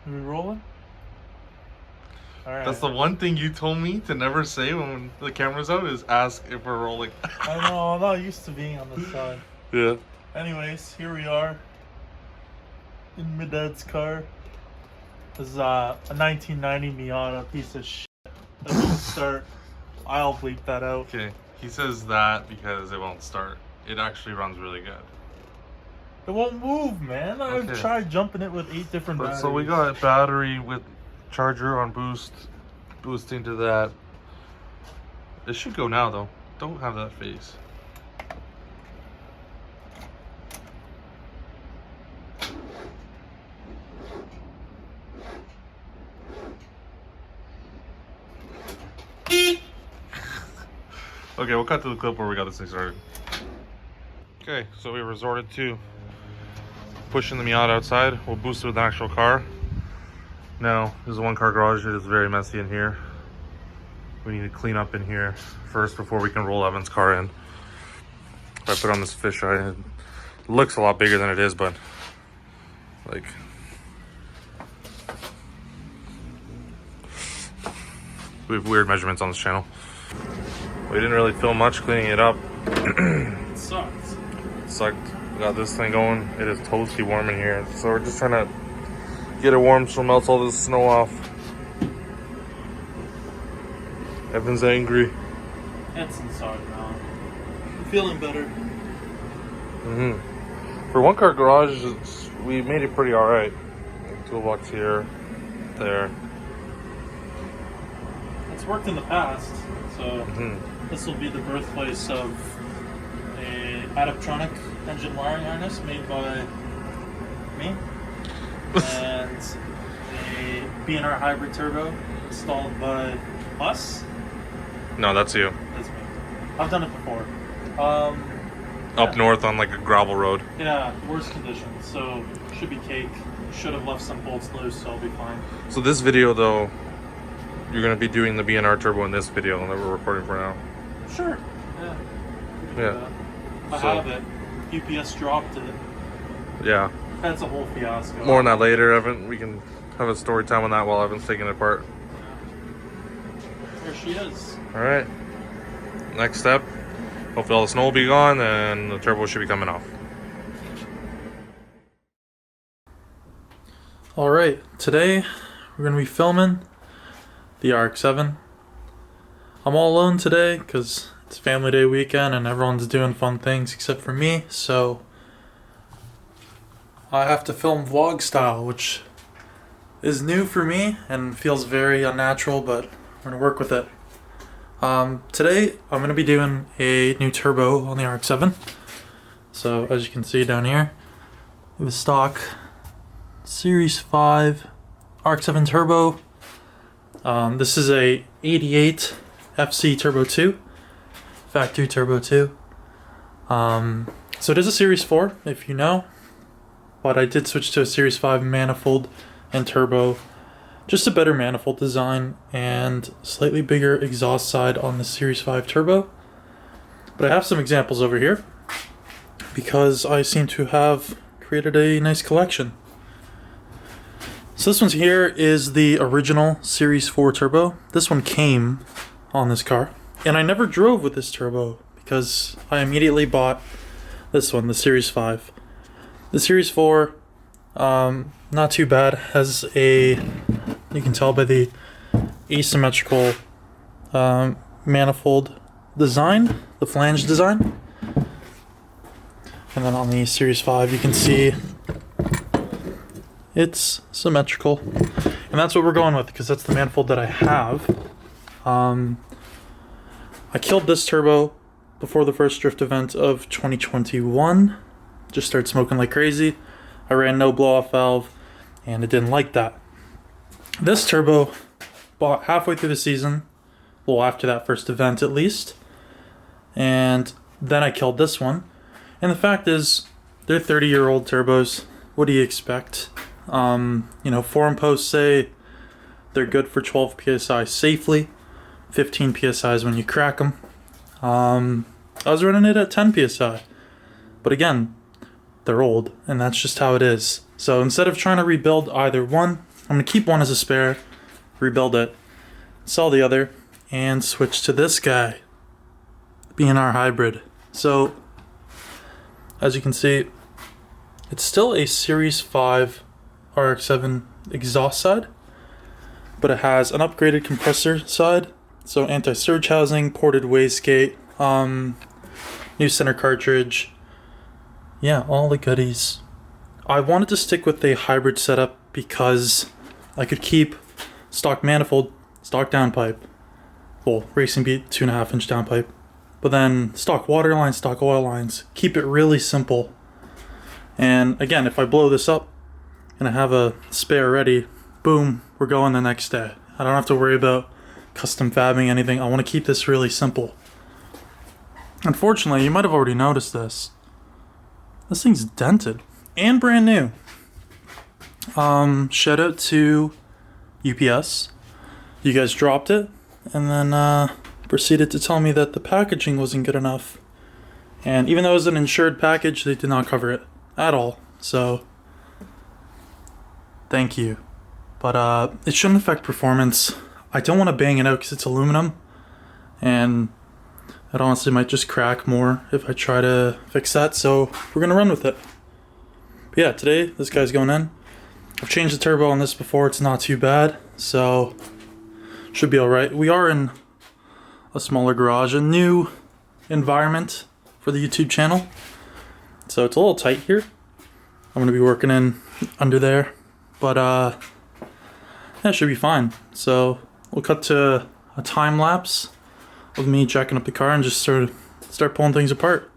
Are we rolling? All right. That's the one thing you told me to never say when the camera's out is ask if we're rolling. I know, I'm not used to being on this side. Yeah. Anyways, here we are in my dad's car. This is a 1990 Miata piece of shit. That won't start. I'll bleep that out. Okay. He says that because it won't start. It actually runs really good. It won't move, man. I've Okay. tried jumping it with 8 different batteries. So we got battery with charger on boost, boosting to that. It should go now though. Don't have that face. Okay, we'll cut to the clip where we got this thing started. Okay, so we resorted to pushing the Miata outside. We'll boost it with an actual car. Now, this is a one-car garage. It is very messy in here. We need to clean up in here first before we can roll Evan's car in. If I put on this fisheye, it looks a lot bigger than it is, but like, we have weird measurements on this channel. We didn't really film much cleaning it up. It sucks. It sucked. We got this thing going. It is toasty warm in here. So we're just trying to get it warm so it melts all this snow off. Evan's angry. It's inside now. I'm feeling better. For one car garage, we made it pretty alright. Toolbox here, there. It's worked in the past, so this will be the birthplace of a Adaptronic engine wiring harness made by me and a BNR hybrid turbo installed by us. No, that's you. That's me. I've done it before. Up north on like a gravel road. Yeah, worst conditions, so should be cake. Should have left some bolts loose, so I'll be fine. So this video though, you're going to be doing the BNR turbo in this video that we're recording for now. Sure. Yeah. Yeah. I have it. UPS dropped it. Yeah. That's a whole fiasco. More on that later, Evan. We can have a story time on that while Evan's taking it apart. There she is. Alright. Next step. Hopefully all the snow will be gone and the turbo should be coming off. Alright, today we're going to be filming the RX7. I'm all alone today because it's family day weekend and everyone's doing fun things except for me, so I have to film vlog style, which is new for me and feels very unnatural, but we're going to work with it. Today I'm going to be doing a new turbo on the RX7. So as you can see down here, we have a stock Series 5 RX7 turbo. This is a 88 FC Turbo 2, factory Turbo 2. So it is a Series 4, if you know, but I did switch to a Series 5 manifold and turbo. Just a better manifold design and slightly bigger exhaust side on the Series 5 turbo. But I have some examples over here because I seem to have created a nice collection. So this one here is the original Series 4 turbo. This one came on this car, and I never drove with this turbo because I immediately bought this one, the Series 5. The Series 4, not too bad, has a, you can tell by the asymmetrical manifold design, the flange design. And then on the Series 5 you can see it's symmetrical, and that's what we're going with because that's the manifold that I have. I killed this turbo before the first drift event of 2021. Just started smoking like crazy. I ran no blow-off valve and it didn't like that. This turbo bought halfway through the season, well after that first event at least, and then I killed this one. And the fact is, they're 30-year-old turbos. What do you expect? You know, forum posts say they're good for 12 psi safely, 15 psi's when you crack them. I was running it at 10 psi, but again, they're old, and that's just how it is. So instead of trying to rebuild either one, I'm gonna keep one as a spare, rebuild it, sell the other, and switch to this guy, BNR Hybrid. So, as you can see, it's still a Series 5 RX7 exhaust side, but it has an upgraded compressor side, so anti-surge housing, ported wastegate, new center cartridge, yeah, all the goodies. I wanted to stick with a hybrid setup because I could keep stock manifold, stock downpipe, well, Racing Beat 2.5 inch downpipe, but then stock water lines, stock oil lines, keep it really simple. And again, if I blow this up and I have a spare ready, boom, we're going the next day. I don't have to worry about custom fabbing anything. I want to keep this really simple. Unfortunately, you might have already noticed this. This thing's dented and brand new. Shout out to UPS. You guys dropped it and then proceeded to tell me that the packaging wasn't good enough. And even though it was an insured package, they did not cover it at all. So, thank you. But it shouldn't affect performance. I don't want to bang it out because it's aluminum. And it honestly might just crack more if I try to fix that. So, we're going to run with it. But yeah, today, this guy's going in. I've changed the turbo on this before. It's not too bad. So, should be alright. We are in a smaller garage, a new environment for the YouTube channel. So it's a little tight here. I'm gonna be working in under there, but that should be fine. So we'll cut to a time lapse of me jacking up the car and just sort of start pulling things apart.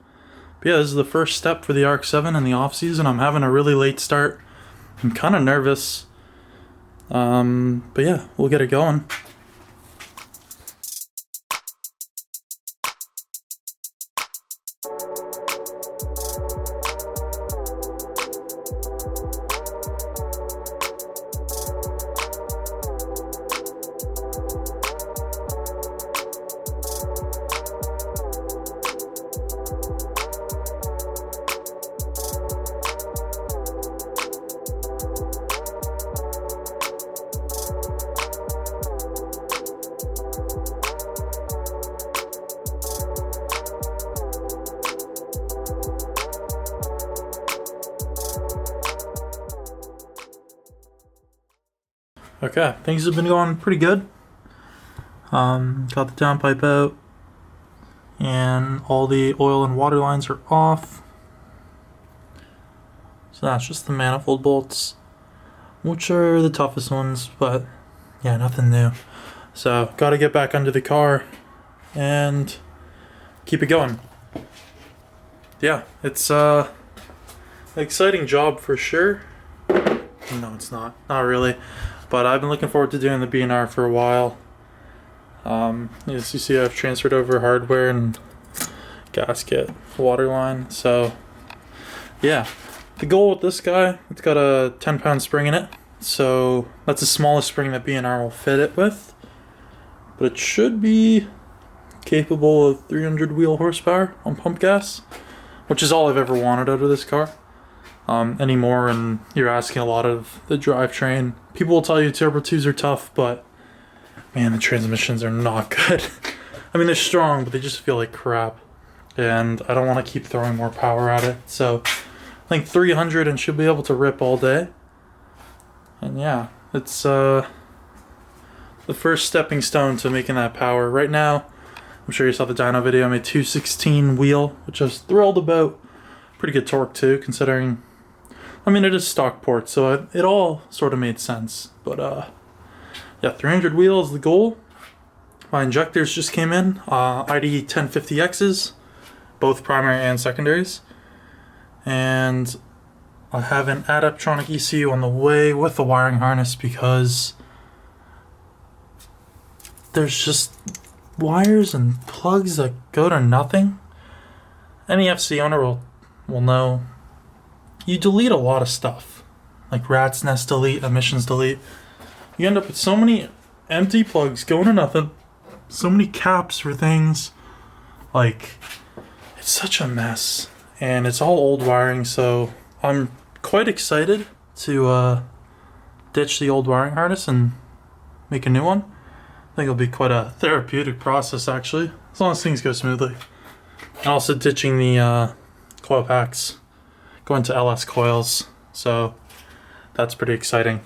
But yeah, this is the first step for the RX7 in the off season. I'm having a really late start. I'm kind of nervous, but yeah, we'll get it going. Okay, things have been going pretty good. Got the downpipe out, and all the oil and water lines are off. So that's just the manifold bolts, which are the toughest ones, but yeah, nothing new. So, gotta get back under the car and keep it going. Yeah, it's an exciting job for sure. No, it's not. Not really. But I've been looking forward to doing the BNR for a while. As you see, I've transferred over hardware and gasket, water line. So, yeah. The goal with this guy, it's got a 10-pound spring in it. So, that's the smallest spring that BNR will fit it with. But it should be capable of 300 wheel horsepower on pump gas, which is all I've ever wanted out of this car. Anymore, and you're asking a lot of the drivetrain. People will tell you Turbo 2s are tough, but man, the transmissions are not good. I mean, they're strong, but they just feel like crap. And I don't want to keep throwing more power at it. So I think 300 and should be able to rip all day. And yeah, it's the first stepping stone to making that power. Right now, I'm sure you saw the dyno video, I made 216 wheel, which I was thrilled about. Pretty good torque too, considering, I mean, it is stock port, so it all sort of made sense. But yeah, 300 wheel is the goal. My injectors just came in, ID 1050Xs, both primary and secondaries. And I have an Adaptronic ECU on the way with the wiring harness because there's just wires and plugs that go to nothing. Any FC owner will know you delete a lot of stuff, like rat's nest delete, emissions delete. You end up with so many empty plugs going to nothing, so many caps for things. Like, it's such a mess, and it's all old wiring. So I'm quite excited to ditch the old wiring harness and make a new one. I think it'll be quite a therapeutic process, actually, as long as things go smoothly. And also ditching the coil packs, going to LS coils, so that's pretty exciting.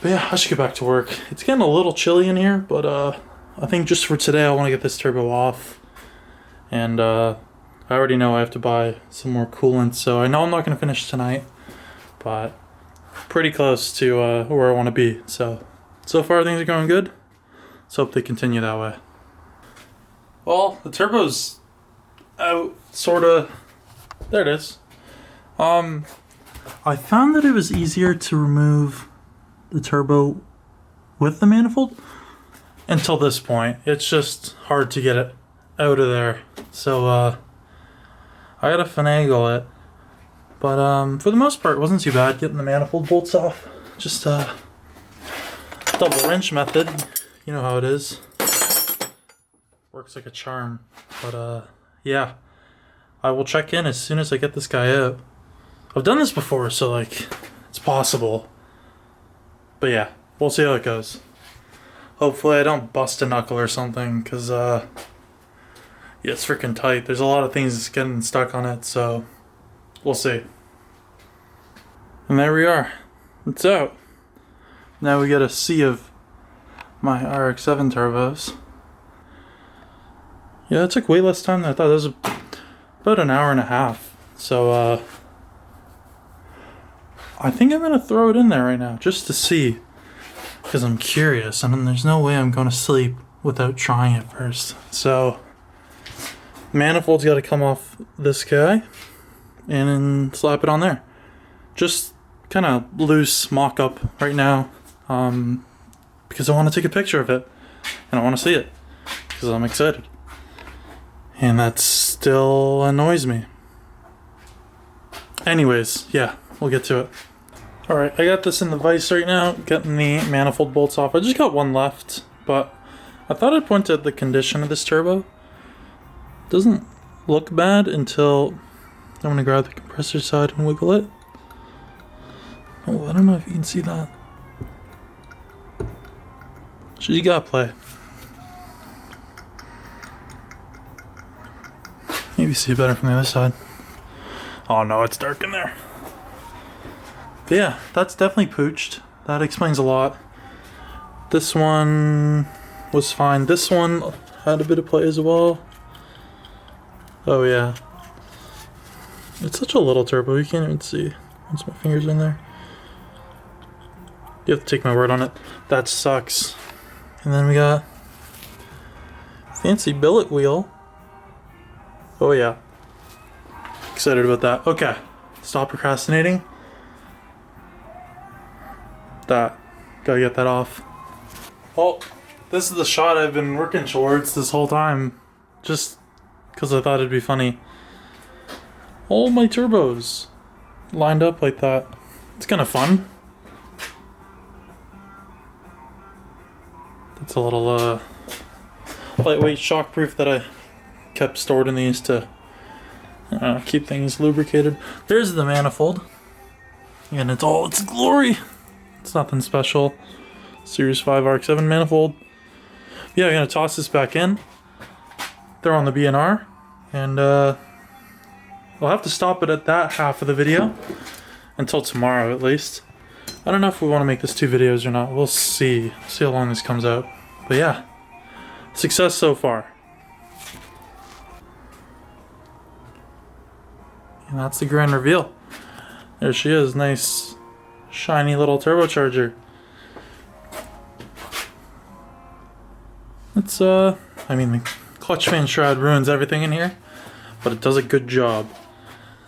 But yeah, I should get back to work. It's getting a little chilly in here, but I think just for today I want to get this turbo off. And I already know I have to buy some more coolant, so I know I'm not going to finish tonight, but pretty close to where I want to be. So far things are going good. Let's hope they continue that way. Well, the turbo's out, sorta. There it is. I found that it was easier to remove the turbo with the manifold until this point. It's just hard to get it out of there. So I gotta finagle it. But for the most part, it wasn't too bad getting the manifold bolts off. Just double wrench method. You know how it is. Works like a charm. But yeah. I will check in as soon as I get this guy out. I've done this before, so like, it's possible. But yeah, we'll see how it goes. Hopefully I don't bust a knuckle or something, because yeah, it's freaking tight. There's a lot of things getting stuck on it, so we'll see. And there we are. It's out. Now we get a sea of my RX7 turbos. Yeah, it took way less time than I thought. That was about an hour and a half. So I think I'm gonna throw it in there right now just to see, because I'm curious. I mean, there's no way I'm gonna sleep without trying it first. So manifold's got to come off this guy and then slap it on there. Just kind of loose mock-up right now, because I want to take a picture of it and I want to see it because I'm excited, and that still annoys me. Anyways, yeah, we'll get to it. Alright, I got this in the vise right now, getting the manifold bolts off. I just got one left, but I thought I'd point out the condition of this turbo. Doesn't look bad until I'm going to grab the compressor side and wiggle it. Oh, I don't know if you can see that. So you gotta play. Maybe see it better from the other side. Oh no, it's dark in there. But yeah, that's definitely pooched. That explains a lot. This one was fine. This one had a bit of play as well. Oh yeah. It's such a little turbo, you can't even see once my finger's in there. You have to take my word on it. That sucks. And then we got fancy billet wheel. Oh yeah. Excited about that. Okay. Stop procrastinating. Gotta get that off. Well, this is the shot I've been working towards this whole time. Just because I thought it'd be funny. All my turbos lined up like that. It's kind of fun. That's a little lightweight shockproof that I kept stored in these to keep things lubricated. There's the manifold, and it's all its glory. It's nothing special. Series 5 RX7 manifold. Yeah, I'm gonna toss this back in. They're on the BNR, and I'll have to stop it at that half of the video until tomorrow at least. I don't know if we want to make this 2 videos or not. We'll see. See how long this comes out. But yeah, success so far. And that's the grand reveal. There she is. Nice, shiny little turbocharger. It's, I mean, the clutch fan shroud ruins everything in here, but it does a good job.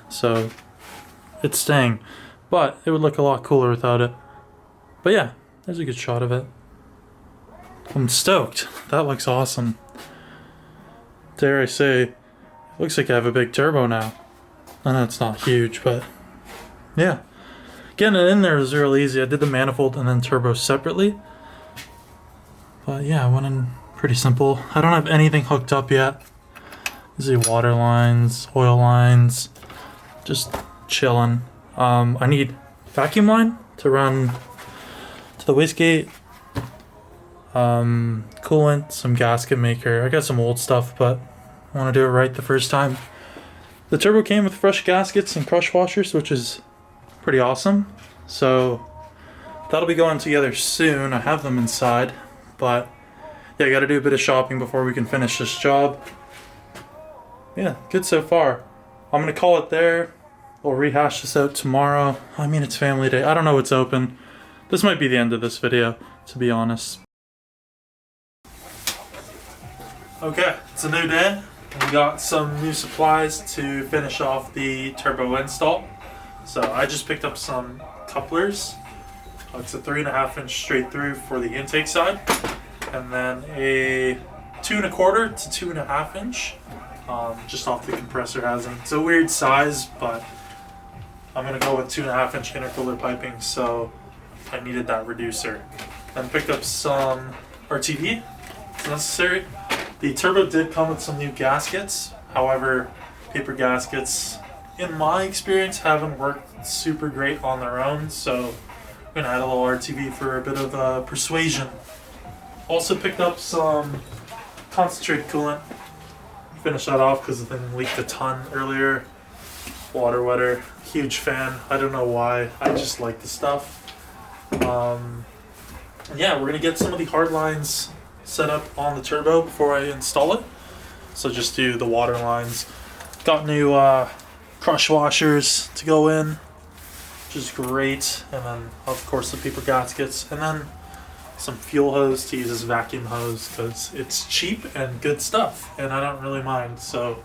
So, it's staying. But it would look a lot cooler without it. But yeah, there's a good shot of it. I'm stoked. That looks awesome. Dare I say, it looks like I have a big turbo now. I know it's not huge, but yeah. Getting it in there is real easy. I did the manifold and then turbo separately. But yeah, I went in pretty simple. I don't have anything hooked up yet. These are water lines, oil lines, just chilling. I need vacuum line to run the wastegate, coolant, some gasket maker. I got some old stuff, but I want to do it right the first time. The turbo came with fresh gaskets and crush washers, which is pretty awesome. So that'll be going together soon. I have them inside, but yeah, I got to do a bit of shopping before we can finish this job. Yeah, good so far. I'm gonna call it there. We'll rehash this out tomorrow. I mean, it's family day. I don't know what's open. This might be the end of this video, to be honest. Okay, it's a new day. We got some new supplies to finish off the turbo install. So I just picked up some couplers. It's a 3.5 inch straight through for the intake side, and then a 2 1/4 to 2.5 inch, just off the compressor housing. It's a weird size, but I'm gonna go with 2.5 inch intercooler piping, so I needed that reducer. And picked up some RTV, it's necessary. The turbo did come with some new gaskets. However, paper gaskets, in my experience, haven't worked super great on their own, so I'm gonna add a little RTV for a bit of persuasion. Also picked up some concentrated coolant. Finish that off because the thing leaked a ton earlier. Water wetter, huge fan. I don't know why. I just like the stuff. Yeah, we're gonna get some of the hard lines set up on the turbo before I install it. So just do the water lines. Got new crush washers to go in, which is great. And then of course the paper gaskets, and then some fuel hose to use as vacuum hose because it's cheap and good stuff, and I don't really mind. So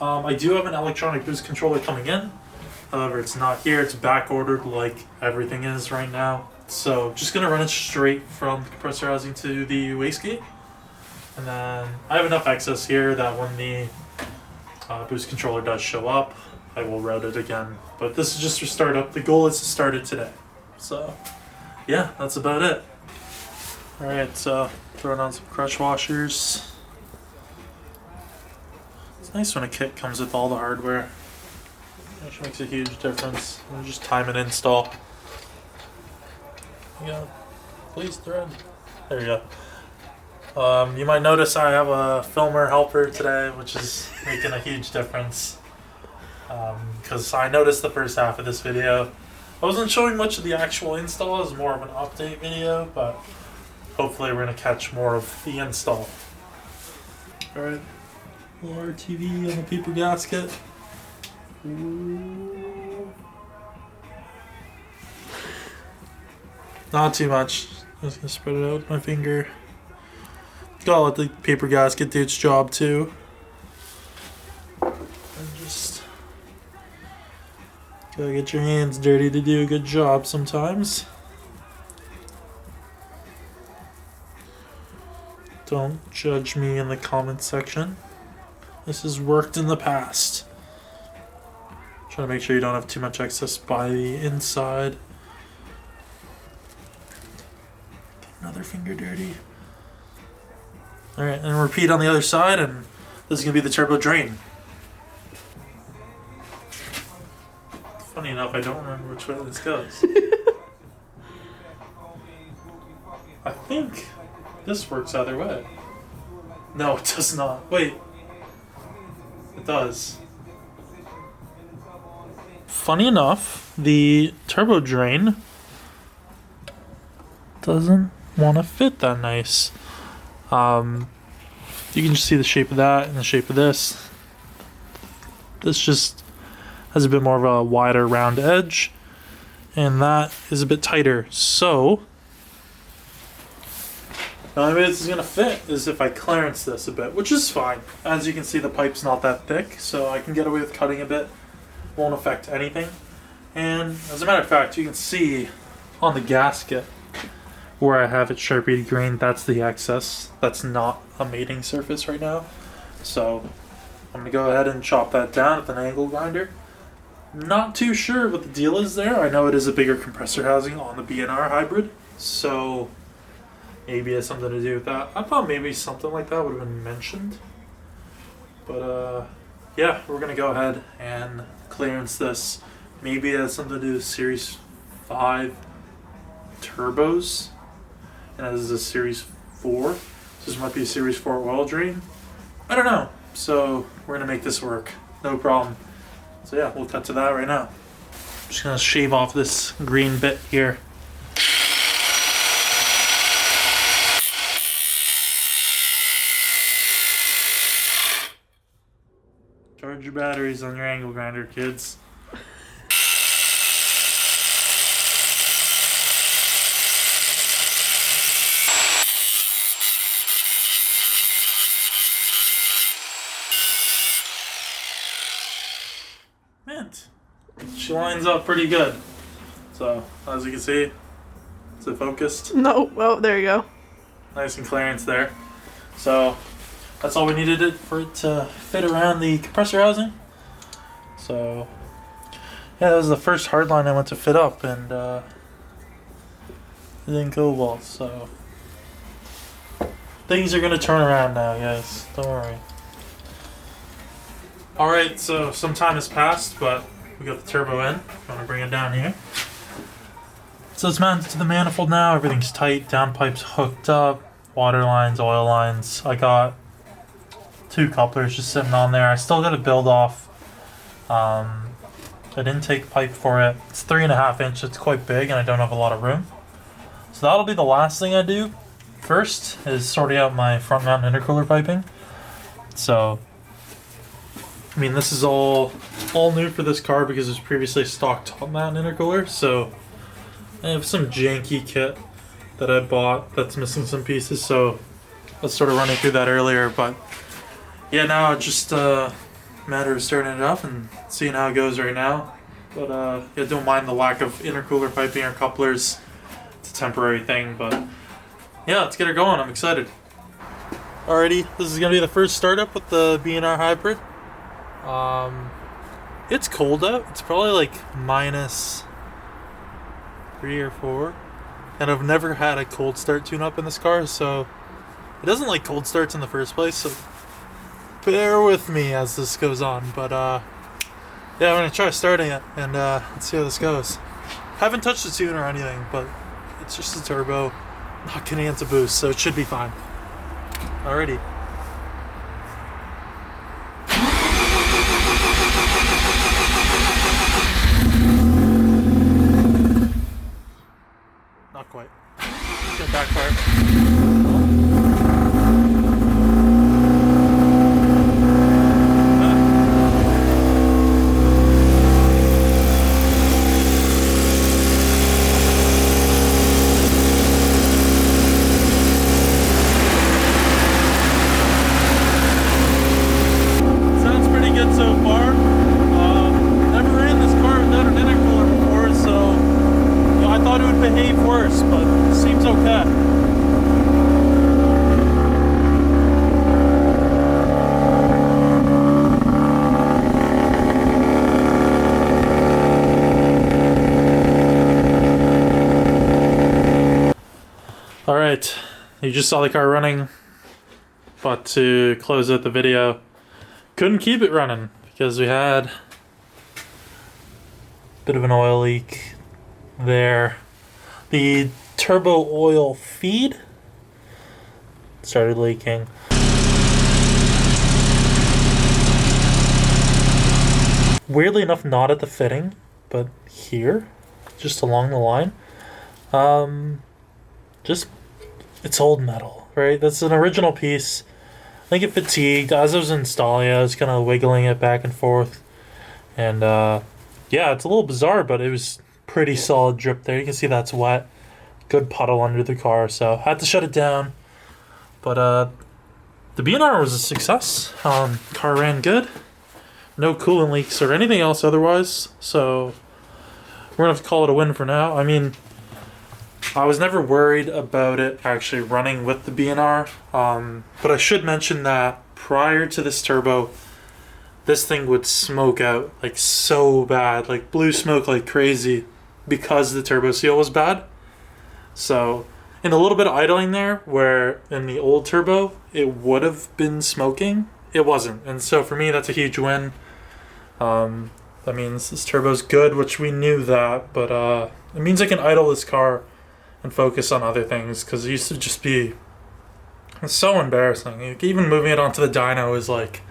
I do have an electronic boost controller coming in. However, it's not here. It's back ordered like everything is right now. So just gonna run it straight from the compressor housing to the wastegate, and then I have enough excess here that when the boost controller does show up, I will route it again. But this is just for startup. The goal is to start it today. So yeah, that's about it. All right, so throwing on some crush washers. It's nice when a kit comes with all the hardware. Which makes a huge difference. We'll just time and install. Yeah, please thread. There you go. You might notice I have a filmer helper today, which is making a huge difference. Because I noticed the first half of this video, I wasn't showing much of the actual install. It was more of an update video, but hopefully we're gonna catch more of the install. All right, little RTV on the paper gasket. Not too much. Just gonna spread it out with my finger. Gotta let the paper gasket do its job too. And just gotta get your hands dirty to do a good job sometimes. Don't judge me in the comment section. This has worked in the past. Try to make sure you don't have too much excess by the inside. Get another finger dirty. Alright, and repeat on the other side, and this is going to be the turbo drain. Funny enough, I don't remember which way this goes. I think this works either way. No, it does not. Wait. It does. Funny enough, the turbo drain doesn't want to fit that nice. You can just see the shape of that and the shape of this. This just has a bit more of a wider round edge, and that is a bit tighter. So the only way this is going to fit is if I clearance this a bit, which is fine. As you can see, the pipe's not that thick, so I can get away with cutting a bit. Won't affect anything. And as a matter of fact, you can see on the gasket where I have it Sharpied green, that's the excess. That's not a mating surface right now. So I'm going to go ahead and chop that down with an angle grinder. Not too sure what the deal is there. I know it is a bigger compressor housing on the BNR hybrid, so maybe it has something to do with that. I thought maybe something like that would have been mentioned. But yeah, we're going to go ahead and clearance this. Maybe it has something to do with Series 5 turbos, and this is a Series 4. So this might be a Series 4 oil drain. I don't know. So we're gonna make this work. No problem. So yeah, we'll cut to that right now. Just gonna shave off this green bit here. Charge your batteries on your angle grinder, kids. Mint. She lines up pretty good. So, as you can see, is it focused? No, oh, there you go. Nice and clearance there. So, that's all we needed it for it to fit around the compressor housing. So, yeah, that was the first hardline I went to fit up, and it didn't go well. So, things are gonna turn around now, guys. Don't worry. Alright, so some time has passed, but we got the turbo in. I'm gonna bring it down here. So it's mounted to the manifold now. Everything's tight. Downpipe's hooked up. Water lines, oil lines. I got 2 couplers just sitting on there. I still got to build off an intake pipe for it. It's 3.5 inch. It's quite big, and I don't have a lot of room. So that'll be the last thing I do. First is sorting out my front mount intercooler piping. So, I mean, this is all new for this car because it was previously a stock top mount intercooler. So I have some janky kit that I bought that's missing some pieces. So I was sort of running through that earlier, but yeah, now it's just a matter of starting it up and seeing how it goes right now. But yeah, don't mind the lack of intercooler piping or couplers. It's a temporary thing, but yeah, let's get her going. I'm excited. Alrighty, this is gonna be the first startup with the BNR hybrid. It's cold out. It's probably like -3 or 4, and I've never had a cold start tune-up in this car, so it doesn't like cold starts in the first place. So bear with me as this goes on. But yeah, I'm gonna try starting it and let's see how this goes. Haven't touched the tuner or anything, but it's just a turbo, not getting into boost, so it should be fine. Alrighty. Not quite. It's gonna backfire. Behave worse, but it seems okay. Alright, you just saw the car running, but to close out the video, couldn't keep it running because we had a bit of an oil leak there. The turbo oil feed started leaking. Weirdly enough, not at the fitting, but here, just along the line. Just, it's old metal, right? That's an original piece. I think it fatigued. As I was installing it, I was kind of wiggling it back and forth. And yeah, it's a little bizarre, but it was pretty solid drip there. You can see that's wet. Good puddle under the car, so had to shut it down. But the BNR was a success. Car ran good. No coolant leaks or anything else otherwise. So we're gonna have to call it a win for now. I mean, I was never worried about it actually running with the BNR. But I should mention that prior to this turbo, this thing would smoke out like so bad, like blue smoke like crazy, because the turbo seal was bad. So in a little bit of idling there, where in the old turbo it would have been smoking, it wasn't. And so for me, that's a huge win. That means this turbo's good, which we knew that, but it means I can idle this car and focus on other things, because it used to just be so embarrassing. Like, even moving it onto the dyno is like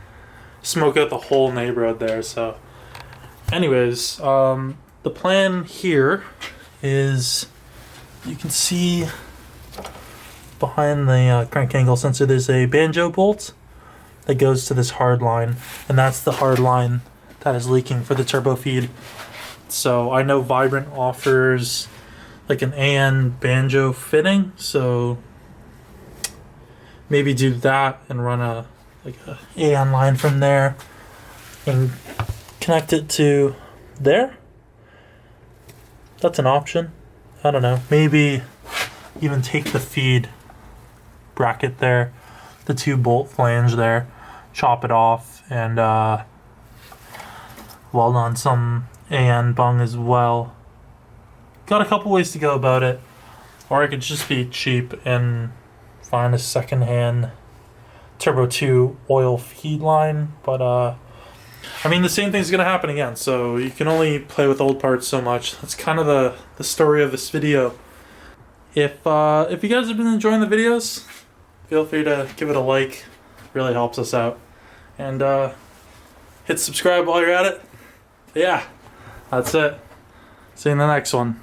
smoke out the whole neighborhood there. So anyways, the plan here is, you can see behind the crank angle sensor there's a banjo bolt that goes to this hard line, and that's the hard line that is leaking for the turbo feed. So I know Vibrant offers like an AN banjo fitting, so maybe do that and run a AN line from there and connect it to there. That's an option. I don't know. Maybe even take the feed bracket there, the 2-bolt flange there, chop it off, and weld on some AN bung as well. Got a couple ways to go about it. Or I could just be cheap and find a secondhand Turbo 2 oil feed line. But I mean, the same thing's gonna happen again, so you can only play with old parts so much. That's kind of the story of this video. If you guys have been enjoying the videos, feel free to give it a like. It really helps us out. And hit subscribe while you're at it. Yeah, that's it. See you in the next one.